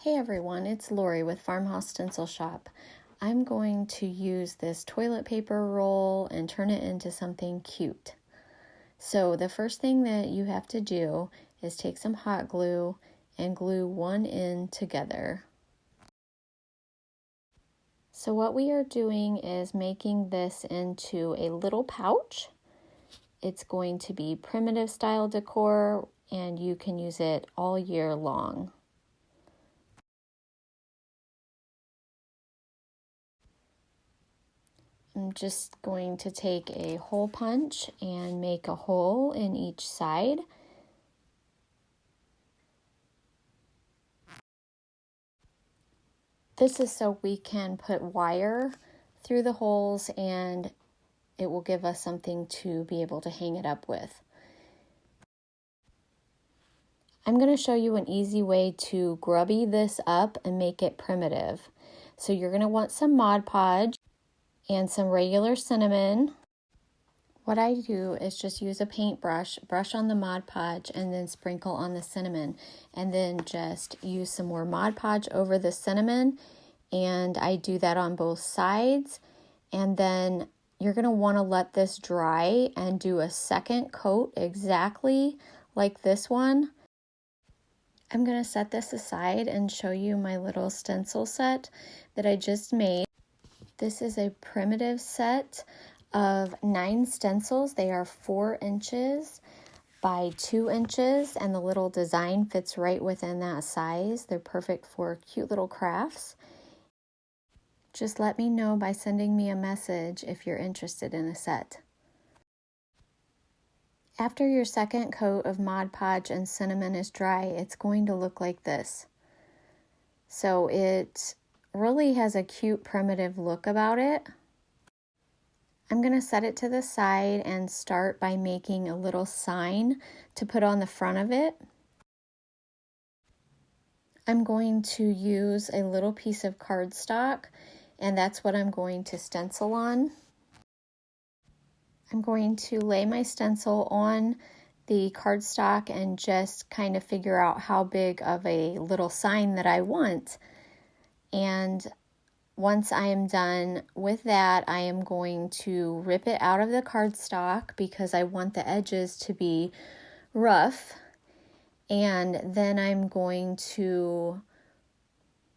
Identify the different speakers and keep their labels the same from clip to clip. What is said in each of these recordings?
Speaker 1: Hey everyone, it's Lori with Farmhouse Stencil Shop. I'm going to use this toilet paper roll and turn it into something cute. So the first thing that you have to do is take some hot glue and glue one end together. So what we are doing is making this into a little pouch. It's going to be primitive style decor and you can use it all year long. I'm just going to take a hole punch and make a hole in each side. This is so we can put wire through the holes and it will give us something to be able to hang it up with. I'm going to show you an easy way to grubby this up and make it primitive. So you're going to want some Mod Podge and some regular cinnamon. What I do is just use a paintbrush, brush on the Mod Podge, and then sprinkle on the cinnamon. And then just use some more Mod Podge over the cinnamon. And I do that on both sides. And then you're going to want to let this dry and do a second coat exactly like this one. I'm going to set this aside and show you my little stencil set that I just made. This is a primitive set of 9 stencils. They are 4 inches by 2 inches, and the little design fits right within that size. They're perfect for cute little crafts. Just let me know by sending me a message if you're interested in a set. After your second coat of Mod Podge and cinnamon is dry, it's going to look like this. So it really has a cute primitive look about it. I'm going to set it to the side and start by making a little sign to put on the front of it. I'm going to use a little piece of cardstock, and that's what I'm going to stencil on. I'm going to lay my stencil on the cardstock and just kind of figure out how big of a little sign that I want. And once I am done with that, I am going to rip it out of the cardstock because I want the edges to be rough. And then I'm going to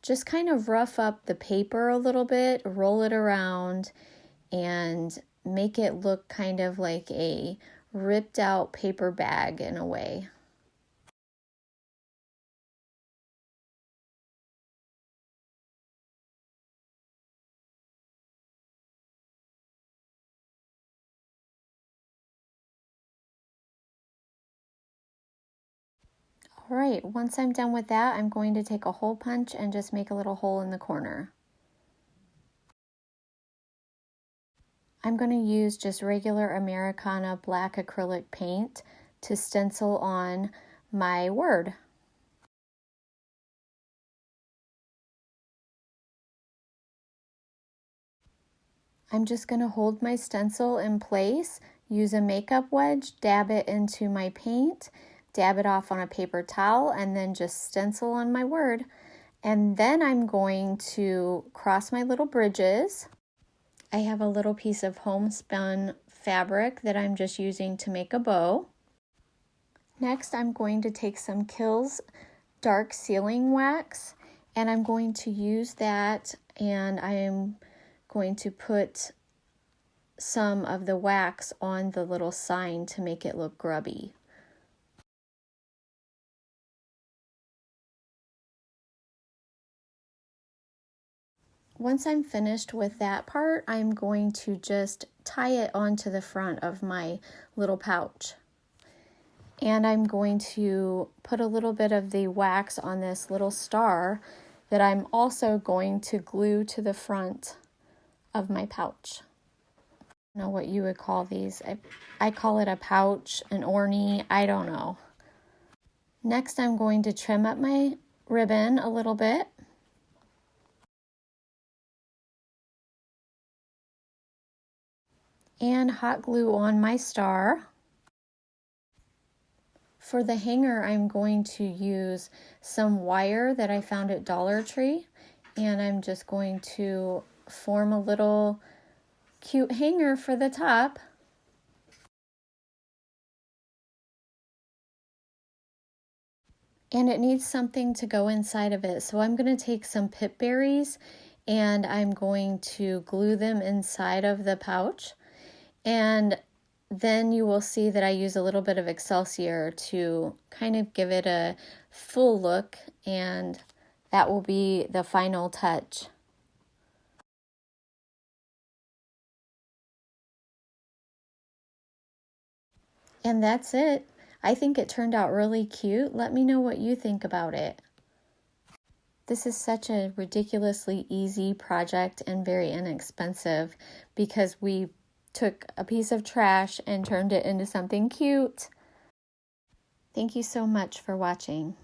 Speaker 1: just kind of rough up the paper a little bit, roll it around, and make it look kind of like a ripped out paper bag in a way. All right, once I'm done with that, I'm going to take a hole punch and just make a little hole in the corner. I'm going to use just regular Americana black acrylic paint to stencil on my word. I'm just going to hold my stencil in place, use a makeup wedge, dab it into my paint, dab it off on a paper towel, and then just stencil on my word. And then I'm going to cross my little bridges. I have a little piece of homespun fabric that I'm just using to make a bow. Next, I'm going to take some Kills dark sealing wax, and I'm going to use that, and I am going to put some of the wax on the little sign to make it look grubby. Once I'm finished with that part, I'm going to just tie it onto the front of my little pouch. And I'm going to put a little bit of the wax on this little star that I'm also going to glue to the front of my pouch. I don't know what you would call these. I call it a pouch, an orney, I don't know. Next, I'm going to trim up my ribbon a little bit. And hot glue on my star. For the hanger, I'm going to use some wire that I found at Dollar Tree, and I'm just going to form a little cute hanger for the top. And it needs something to go inside of it. So I'm going to take some pip berries and I'm going to glue them inside of the pouch. And then you will see that I use a little bit of Excelsior to kind of give it a full look, and that will be the final touch. And that's it. I think it turned out really cute. Let me know what you think about it. This is such a ridiculously easy project and very inexpensive because we took a piece of trash and turned it into something cute. Thank you so much for watching.